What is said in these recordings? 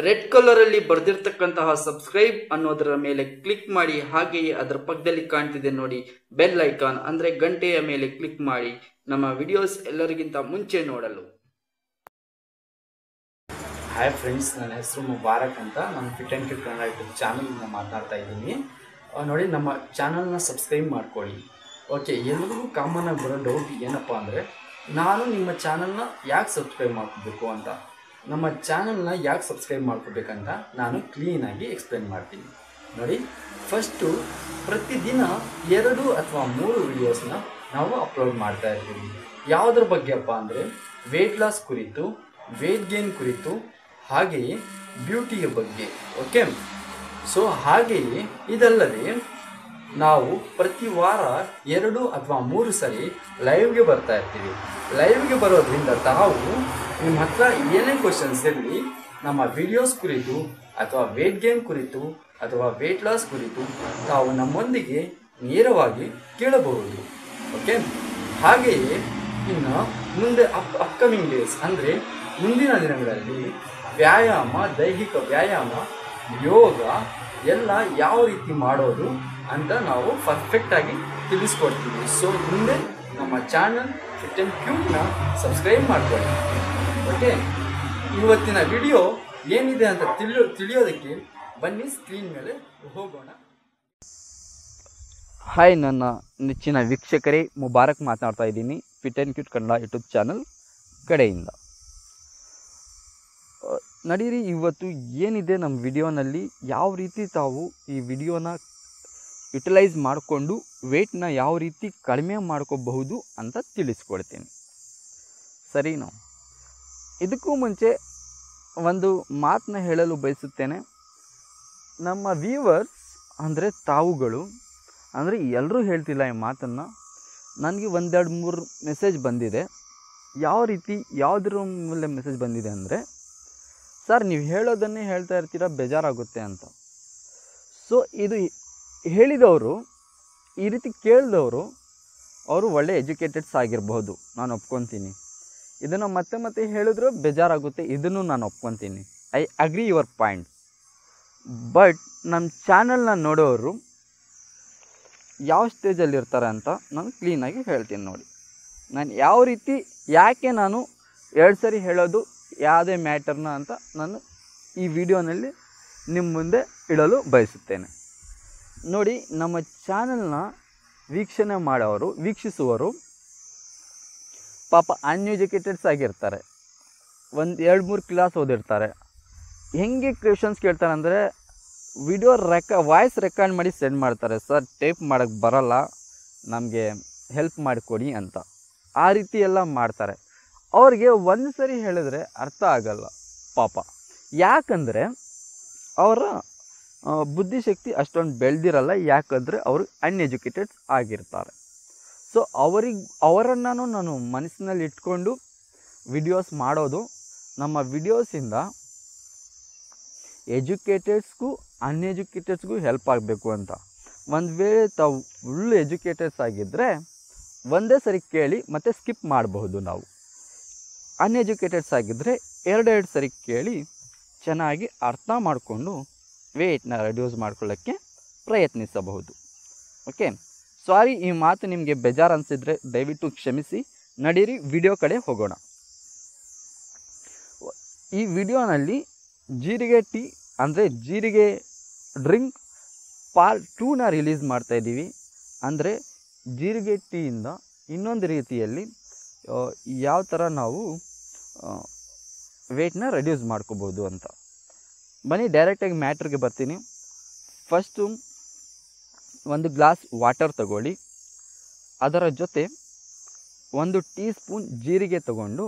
Red colour ಅಲ್ಲಿ ಬರ್ದಿರ್ತಕ್ಕಂತಹ subscribe ಅನ್ನೋದರ ಮೇಲೆ ಕ್ಲಿಕ್ ಮಾಡಿ. ಹಾಗೆಯೇ ಅದರ ಪಕ್ಕದಲ್ಲಿ ಕಾಣ್ತಿದೆ ನೋಡಿ ಬೆಲ್ ಐಕಾನ್, ಅಂದ್ರೆ ಗಂಟೆಯ ಮೇಲೆ ಕ್ಲಿಕ್ ಮಾಡಿ ನಮ್ಮ ವಿಡಿಯೋಸ್ ಎಲ್ಲರಿಗಿಂತ ಮುಂಚೆ ನೋಡಲು. ಹಾಯ್ ಫ್ರೆಂಡ್ಸ್, ನನ್ನ ಹೆಸರು ಮುಬಾರಕ್ ಅಂತ. ನಾನು fit and cute Kannada YouTube ಚಾನಲ್ನಿಂದ ಮಾತಾಡ್ತಾ ಇದ್ದೀನಿ. ನೋಡಿ, ನಮ್ಮ ಚಾನಲ್ನ ಸಬ್ಸ್ಕ್ರೈಬ್ ಮಾಡ್ಕೊಳ್ಳಿ. ಓಕೆ, ಎಲ್ಲರಿಗೂ ಕಾಮನ್ ಆಗಿ ಬರೋ ಡೌಟ್ ಏನಪ್ಪ ಅಂದರೆ, ನಾನು ನಿಮ್ಮ ಚಾನಲ್ನ ಯಾಕೆ ಸಬ್ಸ್ಕ್ರೈಬ್ ಮಾಡ್ಕೋಬೇಕು ಅಂತ. ನಮ್ಮ ಚಾನಲ್ನ ಯಾಕೆ ಸಬ್ಸ್ಕ್ರೈಬ್ ಮಾಡ್ಕೋಬೇಕಂತ ನಾನು ಕ್ಲೀನಾಗಿ ಎಕ್ಸ್ಪ್ಲೇನ್ ಮಾಡ್ತೀನಿ. ನೋಡಿ, ಫಸ್ಟು ಪ್ರತಿದಿನ 2 ಅಥವಾ 3 ವಿಡಿಯೋಸ್ನ ನಾವು ಅಪ್ಲೋಡ್ ಮಾಡ್ತಾ ಇರ್ತೀವಿ. ಯಾವುದ್ರ ಬಗ್ಗೆಪ್ಪ ಅಂದರೆ ವೆಯ್ಟ್ ಲಾಸ್ ಕುರಿತು, ವೆಯ್ಟ್ ಗೇನ್ ಕುರಿತು, ಹಾಗೆಯೇ ಬ್ಯೂಟಿಯ ಬಗ್ಗೆ. ಓಕೆ, ಸೊ ಹಾಗೆಯೇ ಇದಲ್ಲದೆ ನಾವು ಪ್ರತಿ ವಾರ 2 ಅಥವಾ 3 ಸರಿ ಲೈವ್ಗೆ ಬರ್ತಾ ಇರ್ತೀವಿ. ಲೈವ್ಗೆ ಬರೋದ್ರಿಂದ ತಾವು ನಿಮ್ಮ ಹತ್ರ ಏನೇ ಕ್ವಶನ್ಸ್ ಇರಲಿ, ನಮ್ಮ ವಿಡಿಯೋಸ್ ಕುರಿತು ಅಥವಾ ವೆಯ್ಟ್ ಗೇನ್ ಕುರಿತು ಅಥವಾ ವೆಯ್ಟ್ ಲಾಸ್ ಕುರಿತು ತಾವು ನಮ್ಮೊಂದಿಗೆ ನೇರವಾಗಿ ಕೇಳಬಹುದು. ಓಕೆ, ಹಾಗೆಯೇ ಇನ್ನು ಮುಂದೆ ಅಪ್ಕಮಿಂಗ್ ಡೇಸ್ ಅಂದರೆ ಮುಂದಿನ ದಿನಗಳಲ್ಲಿ ವ್ಯಾಯಾಮ, ದೈಹಿಕ ವ್ಯಾಯಾಮ, ಯೋಗ ಎಲ್ಲ ಯಾವ ರೀತಿ ಮಾಡೋದು ಅಂತ ನಾವು ಪರ್ಫೆಕ್ಟಾಗಿ ತಿಳಿಸ್ಕೊಡ್ತೀವಿ. ಸೊ ಮುಂದೆ ನಮ್ಮ ಚಾನಲ್ ಫಿಟ್ ಆ್ಯಂಡ್ ಕ್ಯೂಟ್ನ ಸಬ್ಸ್ಕ್ರೈಬ್ ಮಾಡ್ಕೊಳ್ಳಿ. ಓಕೆ, ಇವತ್ತಿನ ವಿಡಿಯೋ ಏನಿದೆ ಅಂತ ತಿಳಿಯೋದಕ್ಕೆ ಬನ್ನಿ, ಸ್ಕ್ರೀನ್ ಮೇಲೆ ಹೋಗೋಣ. ಹಾಯ್, ನನ್ನ ನೆಚ್ಚಿನ ವೀಕ್ಷಕರೇ, ಮುಬಾರಕ್ ಮಾತನಾಡ್ತಾ ಇದ್ದೀನಿ fit and cute Kannada YouTube channel ಕಡೆಯಿಂದ. ನಡೀರಿ, ಇವತ್ತು ಏನಿದೆ ನಮ್ಮ ವಿಡಿಯೋನಲ್ಲಿ, ಯಾವ ರೀತಿ ತಾವು ಈ ವಿಡಿಯೋನ ಯುಟಿಲೈಸ್ ಮಾಡಿಕೊಂಡು ವೆಯ್ಟ್ನ ಯಾವ ರೀತಿ ಕಡಿಮೆ ಮಾಡ್ಕೋಬಹುದು ಅಂತ ತಿಳಿಸ್ಕೊಡ್ತೀನಿ. ಸರಿನಾ? ಇದಕ್ಕೂ ಮುಂಚೆ ಒಂದು ಮಾತನ್ನ ಹೇಳಲು ಬಯಸುತ್ತೇನೆ. ನಮ್ಮ ವ್ಯೂವರ್ಸ್ ಅಂದರೆ ತಾವುಗಳು, ಅಂದರೆ ಎಲ್ಲರೂ ಹೇಳ್ತಿಲ್ಲ ಈ ಮಾತನ್ನು. ನನಗೆ 1-2-3 ಮೆಸೇಜ್ ಬಂದಿದೆ. ಯಾವ ರೀತಿ, ಯಾವುದ್ರ ಮೇಲೆ ಮೆಸೇಜ್ ಬಂದಿದೆ ಅಂದರೆ, ಸರ್ ನೀವು ಹೇಳೋದನ್ನೇ ಹೇಳ್ತಾ ಇರ್ತೀರ, ಬೇಜಾರಾಗುತ್ತೆ ಅಂತ. ಸೊ ಇದು ಹೇಳಿದವರು, ಈ ರೀತಿ ಕೇಳಿದವರು, ಅವರು ಒಳ್ಳೆ ಎಜುಕೇಟೆಡ್ಸ್ ಆಗಿರ್ಬೋದು, ನಾನು ಒಪ್ಕೊತೀನಿ. ಇದನ್ನು ಮತ್ತೆ ಮತ್ತೆ ಹೇಳಿದ್ರು ಬೇಜಾರಾಗುತ್ತೆ, ಇದನ್ನು ನಾನು ಒಪ್ಕೊತೀನಿ. I agree your point. But ನಮ್ಮ ಚಾನಲ್ನ ನೋಡೋರು ಯಾವ ಸ್ಟೇಜಲ್ಲಿರ್ತಾರೆ ಅಂತ ನಾನು ಕ್ಲೀನಾಗಿ ಹೇಳ್ತೀನಿ. ನೋಡಿ, ನಾನು ಯಾವ ರೀತಿ, ಯಾಕೆ ನಾನು 2 ಸರಿ ಹೇಳೋದು ಯಾವುದೇ ಮ್ಯಾಟರ್ನ ಅಂತ ನಾನು ಈ ವಿಡಿಯೋನಲ್ಲಿ ನಿಮ್ಮ ಮುಂದೆ ಇಡಲು ಬಯಸುತ್ತೇನೆ. ನೋಡಿ, ನಮ್ಮ ಚಾನಲ್ನ ವೀಕ್ಷಿಸುವವರು ಪಾಪ ಅನ್ಎಜುಕೇಟೆಡ್ಸ್ ಆಗಿರ್ತಾರೆ. 1-2-3 ಕ್ಲಾಸ್ ಓದಿರ್ತಾರೆ. ಹೆಂಗೆ ಕ್ವೆಶನ್ಸ್ ಕೇಳ್ತಾರೆ ಅಂದರೆ, ವಾಯ್ಸ್ ರೆಕಾರ್ಡ್ ಮಾಡಿ ಸೆಂಡ್ ಮಾಡ್ತಾರೆ. ಸರ್ ಟೈಪ್ ಮಾಡೋಕ್ಕೆ ಬರಲ್ಲ, ನಮಗೆ ಹೆಲ್ಪ್ ಮಾಡಿಕೊಡಿ ಅಂತ. ಆ ರೀತಿ ಎಲ್ಲ ಮಾಡ್ತಾರೆ. ಅವ್ರಿಗೆ ಒಂದು ಸರಿ ಹೇಳಿದ್ರೆ ಅರ್ಥ ಆಗಲ್ಲ ಪಾಪ. ಯಾಕಂದರೆ ಅವರ ಬುದ್ಧಿಶಕ್ತಿ ಅಷ್ಟೊಂದು ಬೆಳೆದಿರಲ್ಲ. ಯಾಕಂದರೆ ಅವರು ಅನ್ಎಜುಕೇಟೆಡ್ಸ್ ಆಗಿರ್ತಾರೆ. ಸೊ ಅವರನ್ನು ನಾನು ಮನಸ್ಸಿನಲ್ಲಿ ಇಟ್ಕೊಂಡು ವಿಡಿಯೋಸ್ ಮಾಡೋದು. ನಮ್ಮ ವಿಡಿಯೋಸಿಂದ ಎಜುಕೇಟೆಡ್ಸ್ಗೂ ಅನ್ಎಜುಕೇಟೆಡ್ಸ್ಗೂ ಹೆಲ್ಪ್ ಆಗಬೇಕು ಅಂತ. ಒಂದು ವೇಳೆ ತಾವು ಫುಲ್ ಎಜುಕೇಟೆಡ್ಸ್ ಆಗಿದ್ದರೆ ಒಂದೇ ಸರಿ ಕೇಳಿ ಮತ್ತು ಸ್ಕಿಪ್ ಮಾಡಬಹುದು. ನಾವು ಅನ್ಎಜುಕೇಟೆಡ್ಸ್ ಆಗಿದ್ದರೆ 2 ಸರಿ ಕೇಳಿ ಚೆನ್ನಾಗಿ ಅರ್ಥ ಮಾಡಿಕೊಂಡು ವೆಯ್ಟ್ನ ರೆಡ್ಯೂಸ್ ಮಾಡ್ಕೊಳ್ಳೋಕ್ಕೆ ಪ್ರಯತ್ನಿಸಬಹುದು. ಓಕೆ, ಸಾರಿ, ಈ ಮಾತು ನಿಮಗೆ ಬೇಜಾರು ಅನಿಸಿದರೆ ದಯವಿಟ್ಟು ಕ್ಷಮಿಸಿ. ನಡೀರಿ, ವಿಡಿಯೋ ಕಡೆ ಹೋಗೋಣ. ಈ ವಿಡಿಯೋನಲ್ಲಿ ಜೀರಿಗೆ ಟೀ ಅಂದರೆ ಜೀರಿಗೆ ಡ್ರಿಂಕ್ ಪಾರ್ಟ್ 2ನ ರಿಲೀಸ್ ಮಾಡ್ತಾಯಿದ್ದೀವಿ. ಅಂದರೆ ಜೀರಿಗೆ ಟೀಯಿಂದ ಇನ್ನೊಂದು ರೀತಿಯಲ್ಲಿ ಯಾವ ಥರ ನಾವು ವೆಯ್ಟ್ನ ರೆಡ್ಯೂಸ್ ಮಾಡ್ಕೋಬೋದು ಅಂತ. ಬನ್ನಿ, ಡೈರೆಕ್ಟಾಗಿ ಮ್ಯಾಟ್ರಿಗೆ ಬರ್ತೀನಿ. ಫಸ್ಟು 1 ಗ್ಲಾಸ್ ವಾಟರ್ ತಗೊಳ್ಳಿ. ಅದರ ಜೊತೆ 1 ಟೀ ಸ್ಪೂನ್ ಜೀರಿಗೆ ತಗೊಂಡು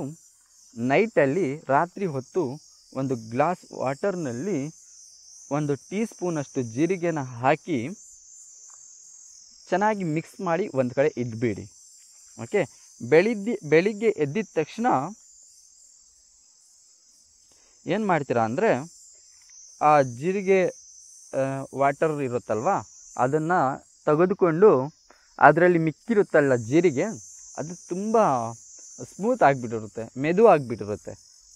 ನೈಟಲ್ಲಿ, ರಾತ್ರಿ ಹೊತ್ತು 1 ಗ್ಲಾಸ್ ವಾಟರ್ನಲ್ಲಿ 1 ಟೀ ಸ್ಪೂನಷ್ಟು ಜೀರಿಗೆನ ಹಾಕಿ ಚೆನ್ನಾಗಿ ಮಿಕ್ಸ್ ಮಾಡಿ ಒಂದು ಕಡೆ ಇಟ್ಬಿಡಿ. ಓಕೆ, ಬೆಳಿಗ್ಗೆ ಎದ್ದಿದ ತಕ್ಷಣ ಏನು ಮಾಡ್ತೀರಾ ಅಂದರೆ, ಆ ಜೀರಿಗೆ ವಾಟರ್ ಇರುತ್ತಲ್ವ, ಅದನ್ನು ತೆಗೆದುಕೊಂಡು ಅದರಲ್ಲಿ ಮಿಕ್ಕಿರುತ್ತಲ್ಲ ಜೀರಿಗೆ, ಅದು ತುಂಬ ಸ್ಮೂತ್ ಆಗಿಬಿಟ್ಟಿರುತ್ತೆ, ಮೆದು ಆಗಿಬಿಟ್ಟಿರುತ್ತೆ.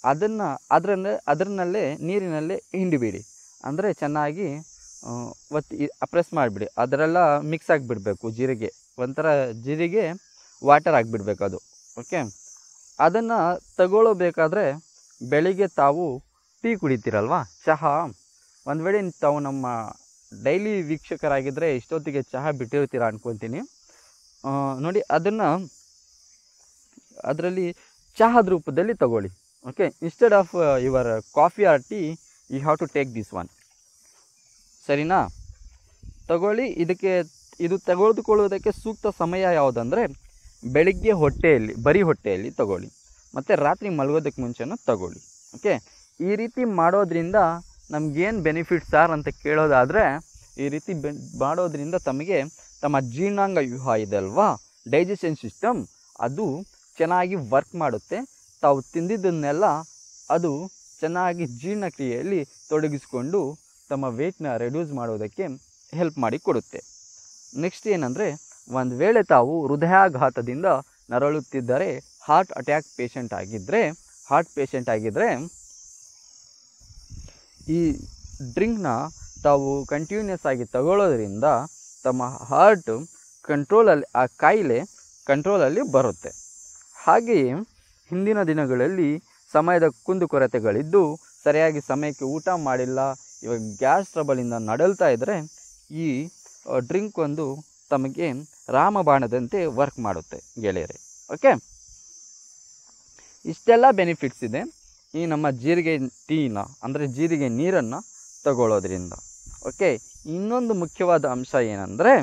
ಅದರಲ್ಲೇ ನೀರಿನಲ್ಲೇ ಹಿಂಡಿಬಿಡಿ. ಅಂದರೆ ಚೆನ್ನಾಗಿ ಒತ್ತಿ ಪ್ರೆಸ್ ಮಾಡಿಬಿಡಿ. ಅದರೆಲ್ಲ ಮಿಕ್ಸ್ ಆಗಿಬಿಡಬೇಕು. ಜೀರಿಗೆ ಒಂಥರ ಜೀರಿಗೆ ವಾಟರ್ ಆಗಿಬಿಡ್ಬೇಕು ಅದು. ಓಕೆ, ಅದನ್ನು ತಗೊಳ್ಳಬೇಕಾದ್ರೆ ಬೆಳಿಗ್ಗೆ ತಾವು ಟೀ ಕುಡಿತೀರಲ್ವ, ಚಹಾ. ಒಂದು ವೇಳೆ ತಾವು ನಮ್ಮ ಡೈಲಿ ವೀಕ್ಷಕರಾಗಿದ್ದರೆ ಇಷ್ಟೊತ್ತಿಗೆ ಚಹಾ ಬಿಟ್ಟಿರ್ತೀರ ಅನ್ಕೊತೀನಿ. ನೋಡಿ, ಅದರಲ್ಲಿ ಚಹಾದ ರೂಪದಲ್ಲಿ ತಗೊಳ್ಳಿ. Okay, instead of your coffee or tea you have to take this one. ಸರಿನಾ? ತಗೊಳ್ಳಿ. ಇದು ತೆಗೆದುಕೊಳ್ಳುವುದಕ್ಕೆ ಸೂಕ್ತ ಸಮಯ ಯಾವುದಂದರೆ ಬೆಳಿಗ್ಗೆ ಬರೀ ಹೊಟ್ಟೆಯಲ್ಲಿ ತಗೊಳ್ಳಿ, ಮತ್ತು ರಾತ್ರಿ ಮಲಗೋದಕ್ಕೆ ಮುಂಚೆನೂ ತಗೊಳ್ಳಿ. ಓಕೆ, ಈ ರೀತಿ ಮಾಡೋದ್ರಿಂದ ನಮಗೇನು ಬೆನಿಫಿಟ್ಸ್ ಸಾರ್ ಅಂತ ಕೇಳೋದಾದರೆ, ಈ ರೀತಿ ಮಾಡೋದ್ರಿಂದ ತಮ್ಮ ಜೀರ್ಣಾಂಗ ವ್ಯೂಹ ಇದೆ ಅಲ್ವಾ, ಡೈಜೆಷನ್ ಸಿಸ್ಟಮ್, ಅದು ಚೆನ್ನಾಗಿ ವರ್ಕ್ ಮಾಡುತ್ತೆ. ತಾವು ತಿಂದಿದ್ದನ್ನೆಲ್ಲ ಅದು ಚೆನ್ನಾಗಿ ಜೀರ್ಣಕ್ರಿಯೆಯಲ್ಲಿ ತೊಡಗಿಸಿಕೊಂಡು ತಮ್ಮ ವೆಯ್ಟ್ನ ರೆಡ್ಯೂಸ್ ಮಾಡೋದಕ್ಕೆ ಹೆಲ್ಪ್ ಮಾಡಿ ಕೊಡುತ್ತೆ. ನೆಕ್ಸ್ಟ್ ಏನಂದರೆ, ಒಂದು ವೇಳೆ ತಾವು ಹೃದಯಾಘಾತದಿಂದ ನರಳುತ್ತಿದ್ದರೆ, ಹಾರ್ಟ್ ಪೇಷಂಟ್ ಆಗಿದ್ದರೆ ಈ ಡ್ರಿಂಕ್ನ ತಾವು ಕಂಟಿನ್ಯೂಸ್ ಆಗಿ ತಗೊಳ್ಳೋದ್ರಿಂದ ತಮ್ಮ ಹಾರ್ಟ್ ಆ ಕಾಯಿಲೆ ಕಂಟ್ರೋಲಲ್ಲಿ ಬರುತ್ತೆ. ಹಾಗೆಯೇ ಹಿಂದಿನ ದಿನಗಳಲ್ಲಿ ಸಮಯದ ಕುಂದುಕೊರತೆಗಳಿದ್ದು ಸರಿಯಾಗಿ ಸಮಯಕ್ಕೆ ಊಟ ಮಾಡಿಲ್ಲ, ಇವಾಗ ಗ್ಯಾಸ್ ಟ್ರಬಲಿಂದ ನಡಲ್ತಾ ಇದ್ದರೆ ಈ ಡ್ರಿಂಕ್ ಒಂದು ತಮಗೆ ರಾಮಬಾಣದಂತೆ ವರ್ಕ್ ಮಾಡುತ್ತೆ ಗೆಳೆಯರೆ. ಓಕೆ, ಇಷ್ಟೆಲ್ಲ ಬೆನಿಫಿಟ್ಸ್ ಇದೆ ಈ ನಮ್ಮ ಜೀರಿಗೆ ಟೀನ, ಅಂದರೆ ಜೀರಿಗೆ ನೀರನ್ನು ತಗೊಳ್ಳೋದ್ರಿಂದ. ಓಕೆ, ಇನ್ನೊಂದು ಮುಖ್ಯವಾದ ಅಂಶ ಏನಂದರೆ,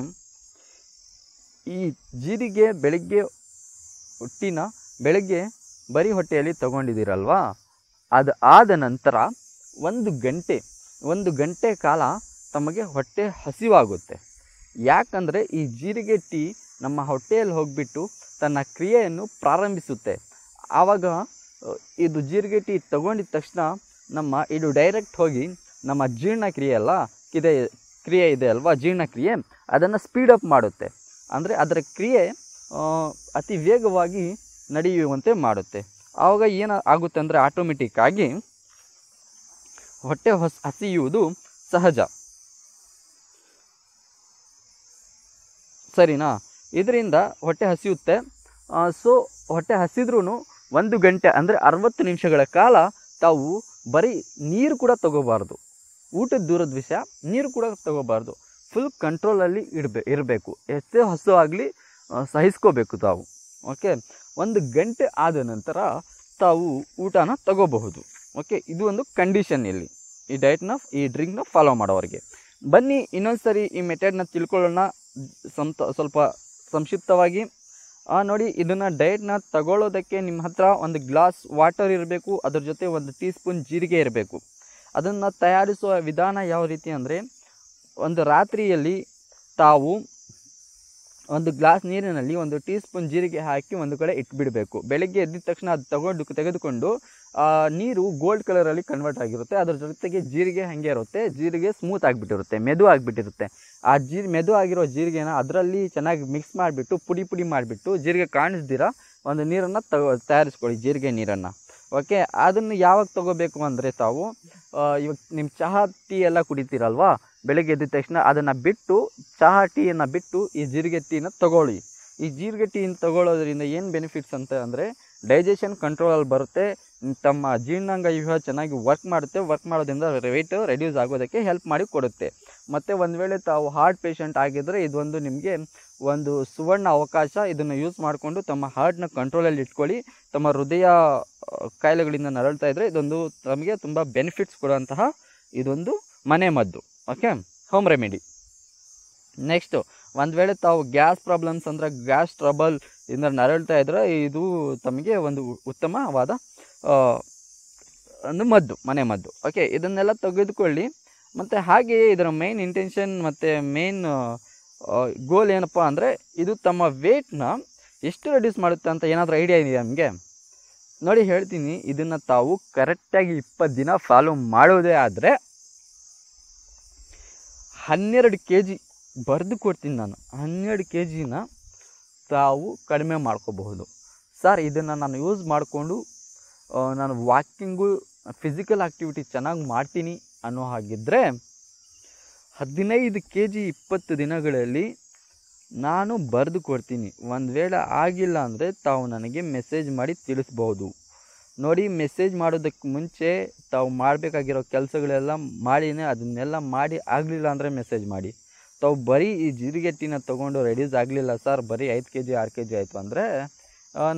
ಈ ಜೀರಿಗೆ ಬೆಳಗ್ಗೆ ಬರೀ ಹೊಟ್ಟೆಯಲ್ಲಿ ತಗೊಂಡಿದ್ದೀರಲ್ವಾ, ಅದು ಆದ ನಂತರ ಒಂದು ಗಂಟೆ ಕಾಲ ತಮಗೆ ಹೊಟ್ಟೆ ಹಸಿವಾಗುತ್ತೆ. ಯಾಕಂದರೆ ಈ ಜೀರಿಗೆ ಟೀ ನಮ್ಮ ಹೊಟ್ಟೆಯಲ್ಲಿ ಹೋಗಿಬಿಟ್ಟು ತನ್ನ ಕ್ರಿಯೆಯನ್ನು ಪ್ರಾರಂಭಿಸುತ್ತೆ. ಆವಾಗ ಇದು ಜೀರಿಗೆ ಟೀ ತಗೊಂಡಿದ ತಕ್ಷಣ ಇದು ಡೈರೆಕ್ಟ್ ಹೋಗಿ ನಮ್ಮ ಕ್ರಿಯೆ ಇದೆ ಅಲ್ವಾ, ಜೀರ್ಣಕ್ರಿಯೆ, ಅದನ್ನು ಸ್ಪೀಡಪ್ ಮಾಡುತ್ತೆ. ಅಂದರೆ ಅದರ ಕ್ರಿಯೆ ಅತಿ ವೇಗವಾಗಿ ನಡೆಯುವಂತೆ ಮಾಡುತ್ತೆ. ಆವಾಗ ಏನಾಗುತ್ತೆ ಅಂದರೆ ಆಟೋಮೆಟಿಕ್ ಆಗಿ ಹೊಟ್ಟೆ ಹಸಿಯುವುದು ಸಹಜ. ಸರಿನಾ? ಇದರಿಂದ ಹೊಟ್ಟೆ ಹಸಿಯುತ್ತೆ. ಸೊ ಹೊಟ್ಟೆ ಹಸಿದ್ರೂ 1 ಗಂಟೆ ಅಂದರೆ 60 ನಿಮಿಷಗಳ ಕಾಲ ತಾವು ಬರೀ ನೀರು ಕೂಡ ತಗೋಬಾರ್ದು. ಊಟದ ದೂರದ ವಿಷಯ, ನೀರು ಕೂಡ ತಗೋಬಾರ್ದು. ಫುಲ್ ಕಂಟ್ರೋಲಲ್ಲಿ ಇರಬೇಕು. ಎಷ್ಟೇ ಹಸು ಆಗಲಿ ಸಹಿಸ್ಕೋಬೇಕು ತಾವು. ಓಕೆ, 1 ಗಂಟೆ ಆದ ನಂತರ ತಾವು ಊಟನ ತಗೋಬಹುದು. ಓಕೆ, ಇದು ಒಂದು ಕಂಡೀಷನ್ ಇಲ್ಲಿ ಈ ಡ್ರಿಂಕ್ನ ಫಾಲೋ ಮಾಡೋರಿಗೆ. ಬನ್ನಿ ಇನ್ನೊಂದು ಸರಿ ಈ ಮೆಥಡ್ನ ತಿಳ್ಕೊಳ್ಳೋಣ ಸ್ವಲ್ಪ ಸಂಕ್ಷಿಪ್ತವಾಗಿ. ನೋಡಿ, ಇದನ್ನು ಡಯಟ್ನ ತಗೊಳ್ಳೋದಕ್ಕೆ ನಿಮ್ಮ ಹತ್ರ 1 ಗ್ಲಾಸ್ ವಾಟರ್ ಇರಬೇಕು, ಅದ್ರ ಜೊತೆ 1 ಟೀ ಸ್ಪೂನ್ ಜೀರಿಗೆ ಇರಬೇಕು. ಅದನ್ನು ತಯಾರಿಸುವ ವಿಧಾನ ಯಾವ ರೀತಿ ಅಂದರೆ, ಒಂದು ರಾತ್ರಿಯಲ್ಲಿ ತಾವು 1 ಗ್ಲಾಸ್ ನೀರಿನಲ್ಲಿ 1 ಟೀ ಸ್ಪೂನ್ ಜೀರಿಗೆ ಹಾಕಿ ಒಂದು ಕಡೆ ಇಟ್ಬಿಡಬೇಕು. ಬೆಳಗ್ಗೆ ಎದ್ದ ತಕ್ಷಣ ಅದು ತೆಗೆದುಕೊಂಡು ನೀರು ಗೋಲ್ಡ್ ಕಲರಲ್ಲಿ ಕನ್ವರ್ಟ್ ಆಗಿರುತ್ತೆ. ಅದರ ಜೊತೆಗೆ ಜೀರಿಗೆ ಹಾಗೆ ಇರುತ್ತೆ. ಜೀರಿಗೆ ಸ್ಮೂತ್ ಆಗಿಬಿಟ್ಟಿರುತ್ತೆ, ಮೆದು ಆಗಿಬಿಟ್ಟಿರುತ್ತೆ. ಆ ಮೆದು ಆಗಿರೋ ಜೀರಿಗೆನ ಅದರಲ್ಲಿ ಚೆನ್ನಾಗಿ ಮಿಕ್ಸ್ ಮಾಡಿಬಿಟ್ಟು ಪುಡಿ ಮಾಡಿಬಿಟ್ಟು ಜೀರಿಗೆ ಕಾಣಿಸ್ದಿರ ಒಂದು ನೀರನ್ನು ತಯಾರಿಸ್ಕೊಳ್ಳಿ, ಜೀರಿಗೆ ನೀರನ್ನು. ಓಕೆ, ಅದನ್ನು ಯಾವಾಗ ತಗೋಬೇಕು ಅಂದರೆ, ತಾವು ಇವಾಗ ನಿಮ್ಮ ಚಹಾ ಟೀ ಎಲ್ಲ ಕುಡಿತೀರಲ್ವಾ, ಬೆಳಗ್ಗೆ ಎದ್ದ ತಕ್ಷಣ ಅದನ್ನು ಬಿಟ್ಟು ಚಹಾ ಟೀಯನ್ನು ಬಿಟ್ಟು ಈ ಜೀರಿಗೆ ಟೀನ ತಗೊಳ್ಳಿ. ಈ ಜೀರಿಗೆ ಟೀನ ತಗೊಳ್ಳೋದ್ರಿಂದ ಏನು ಬೆನಿಫಿಟ್ಸ್ ಅಂತ ಅಂದರೆ, ಡೈಜೆಷನ್ ಕಂಟ್ರೋಲಲ್ಲಿ ಬರುತ್ತೆ, ತಮ್ಮ ಜೀರ್ಣಾಂಗ ವ್ಯೂಹ ಚೆನ್ನಾಗಿ ವರ್ಕ್ ಮಾಡೋದ್ರಿಂದ ವೆಯ್ಟ್ ರೆಡ್ಯೂಸ್ ಆಗೋದಕ್ಕೆ ಹೆಲ್ಪ್ ಮಾಡಿ ಕೊಡುತ್ತೆ. ಮತ್ತು ಒಂದು ವೇಳೆ ತಾವು ಹಾರ್ಟ್ ಪೇಷಂಟ್ ಆಗಿದ್ದರೆ ಇದೊಂದು ನಿಮಗೆ ಒಂದು ಸುವರ್ಣ ಅವಕಾಶ. ಇದನ್ನು ಯೂಸ್ ಮಾಡಿಕೊಂಡು ತಮ್ಮ ಹಾರ್ಟ್ನ ಕಂಟ್ರೋಲಲ್ಲಿ ಇಟ್ಕೊಳ್ಳಿ. ತಮ್ಮ ಹೃದಯ ಕಾಯಿಲೆಗಳಿಂದ ನರಳ್ತಾ ಇದ್ದರೆ ಇದೊಂದು ನಮಗೆ ತುಂಬ ಬೆನಿಫಿಟ್ಸ್ ಕೊಡುವಂತಹ ಇದೊಂದು ಮನೆ ಮದ್ದು. Okay, home remedy. ನೆಕ್ಸ್ಟು, ಒಂದು ವೇಳೆ ತಾವು ಗ್ಯಾಸ್ ಪ್ರಾಬ್ಲಮ್ಸ್ ಅಂದರೆ ಗ್ಯಾಸ್ ಟ್ರಬಲ್ ಇಂದ ನರಳ್ತಾ ಇದ್ದರೆ ಇದು ತಮಗೆ ಒಂದು ಉತ್ತಮವಾದ ಒಂದು ಮನೆ ಮದ್ದು. ಓಕೆ, ಇದನ್ನೆಲ್ಲ ತೆಗೆದುಕೊಳ್ಳಿ. ಮತ್ತು ಹಾಗೆಯೇ ಇದರ ಮೇನ್ ಇಂಟೆನ್ಷನ್ ಮತ್ತು ಮೇನ್ ಗೋಲ್ ಏನಪ್ಪ ಅಂದರೆ, ಇದು ತಮ್ಮ ವೇಟ್ನ ಎಷ್ಟು ರೆಡ್ಯೂಸ್ ಮಾಡುತ್ತೆ ಅಂತ ಏನಾದರೂ ಐಡಿಯಾ ಇದೆಯಾ ನಮಗೆ? ನೋಡಿ ಹೇಳ್ತೀನಿ, ಇದನ್ನು ತಾವು ಕರೆಕ್ಟಾಗಿ 20 ದಿನ ಫಾಲೋ ಮಾಡೋದೇ ಆದರೆ 12 kg ಬರೆದು ಕೊಡ್ತೀನಿ ನಾನು. 12 kgನ ತಾವು ಕಡಿಮೆ ಮಾಡ್ಕೋಬಹುದು. ಸರ್, ಇದನ್ನು ನಾನು ಯೂಸ್ ಮಾಡಿಕೊಂಡು ನಾನು ವಾಕಿಂಗು ಫಿಸಿಕಲ್ ಆ್ಯಕ್ಟಿವಿಟಿ ಚೆನ್ನಾಗಿ ಮಾಡ್ತೀನಿ ಅನ್ನೋ ಹಾಗಿದ್ದರೆ 15 kg 20 ದಿನಗಳಲ್ಲಿ ನಾನು ಬರೆದು ಕೊಡ್ತೀನಿ. ಒಂದು ವೇಳೆ ಆಗಿಲ್ಲ ಅಂದರೆ ತಾವು ನನಗೆ ಮೆಸೇಜ್ ಮಾಡಿ ತಿಳಿಸ್ಬೋದು. ನೋಡಿ, ಮೆಸೇಜ್ ಮಾಡೋದಕ್ಕೆ ಮುಂಚೆ ತಾವು ಮಾಡಬೇಕಾಗಿರೋ ಕೆಲಸಗಳೆಲ್ಲ ಮಾಡಿನೇ ಅದನ್ನೆಲ್ಲ ಮಾಡಿ ಆಗಲಿಲ್ಲ ಅಂದರೆ ಮೆಸೇಜ್ ಮಾಡಿ. ತಾವು ಬರೀ ಈ ಜೀರಿಗೆ ಟೀನ ತೊಗೊಂಡು ರೆಡ್ಯೂಸ್ ಆಗಲಿಲ್ಲ ಸರ್, ಬರೀ 5 kg 6 kg ಆಯಿತು ಅಂದರೆ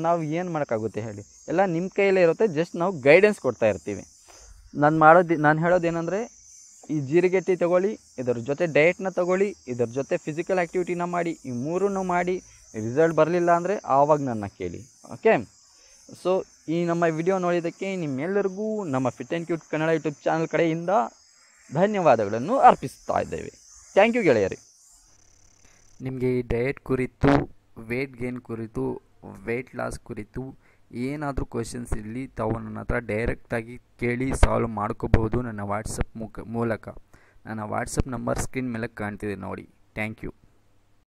ನಾವು ಏನು ಮಾಡೋಕ್ಕಾಗುತ್ತೆ ಹೇಳಿ? ಎಲ್ಲ ನಿಮ್ಮ ಕೈಯಲ್ಲೇ ಇರುತ್ತೆ. ಜಸ್ಟ್ ನಾವು ಗೈಡೆನ್ಸ್ ಕೊಡ್ತಾ ಇರ್ತೀವಿ. ನಾನು ಹೇಳೋದೇನೆಂದರೆ, ಈ ಜೀರಿಗೆ ಟೀ ತೊಗೊಳ್ಳಿ, ಇದರ ಜೊತೆ ಡಯಟ್ನ ತೊಗೊಳ್ಳಿ, ಇದರ ಜೊತೆ ಫಿಸಿಕಲ್ ಆ್ಯಕ್ಟಿವಿಟಿನ ಮಾಡಿ, ಈ ಮೂರನ್ನು ಮಾಡಿ ರಿಸಲ್ಟ್ ಬರಲಿಲ್ಲ ಅಂದರೆ ಆವಾಗ ನನ್ನ ಕೇಳಿ. ಓಕೆ, ಸೊ ಈ ನಮ್ಮ ವಿಡಿಯೋ ನೋಡಿದ್ದಕ್ಕೆ ನಿಮ್ಮೆಲ್ಲರಿಗೂ ನಮ್ಮ fit and cute Kannada YouTube channel ಕಡೆಯಿಂದ ಧನ್ಯವಾದಗಳನ್ನು ಅರ್ಪಿಸ್ತಾ ಇದ್ದೇವೆ. ಥ್ಯಾಂಕ್ ಯು ಗೆಳೆಯರಿ. ನಿಮಗೆ ಈ ಡಯಟ್ ಕುರಿತು, ವೇಟ್ ಗೇನ್ ಕುರಿತು, ವೆಯ್ಟ್ ಲಾಸ್ ಕುರಿತು ಏನಾದರೂ ಕ್ವೆಶನ್ಸ್ ಇರಲಿ, ತಾವು ನನ್ನ ಹತ್ರ ಡೈರೆಕ್ಟಾಗಿ ಕೇಳಿ ಸಾಲ್ವ್ ಮಾಡ್ಕೋಬಹುದು ನನ್ನ ವಾಟ್ಸಪ್ ಮೂಲಕ. ನನ್ನ ವಾಟ್ಸಪ್ ನಂಬರ್ ಸ್ಕ್ರೀನ್ ಮೇಲೆ ಕಾಣ್ತಿದೆ ನೋಡಿ. Thank you.